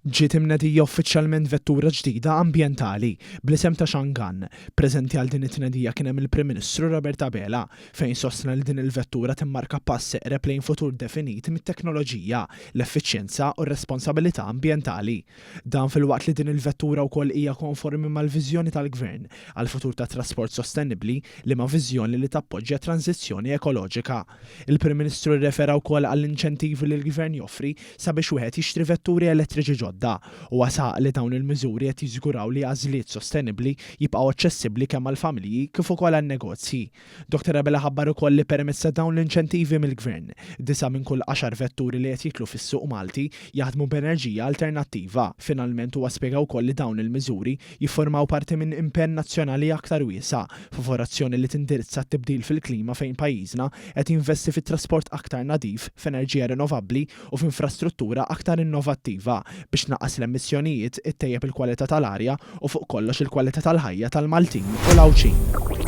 Ġiet imnedija uffiċjalment vettura ġdida ambjentali bl-isem ta' Xangan. Preżenti għal din it-tnedija kien hemm il-Prim Ministru Robert Abela fejn sostna li din il-vettura timmarka pass eqreb lejn futur definit mit-teknoloġija, l-effiċjenza u r-responsabilità ambjentali. Dan filwaqt li din il-vettura wkoll hija konformi mal-viżjoni tal-Gvern għal futur ta' trasport sostenibbli li ma' viżjoni li tappoġġja tranzizzjoni ekoloġika. Il-Prim Ministru rrefera wkoll għall-inċentivi li l-Gvern joffri sabiex wieħed jixtri vetturi elettriċi ġodda u għasaq li dawn il-miżuri qed jiżguraw li għażliet sostenibbli jibqgħu aċċessibbli kemm għall-familji kif ukoll għan-negozji. Dr. Abela ħabbar ukoll li permezz ta' dawn l-inċentivi mill-Gvern, 9 minn kull 10 vetturi li qed jitlu fis-suq Malti jaħdmu b'enerġija alternattiva. Finalment huwa spjega wkoll li dawn il-miżuri jiffurmaw parti minn impenn nazzjonali aktar wiesa' f'operazzjoni li tindirizza t-tibdil fil-klima fejn pajjiżna qed jinvesti fit-trasport aktar nadif, f'enerġija rinnovabbli u f'infrastruttura aktar innovattiva biex naqqas l-emissjonijiet, ittejjeb il-kwalità tal-arja u fuq kollox il-kwalità tal-ħajja tal-Maltin u l-Awċin.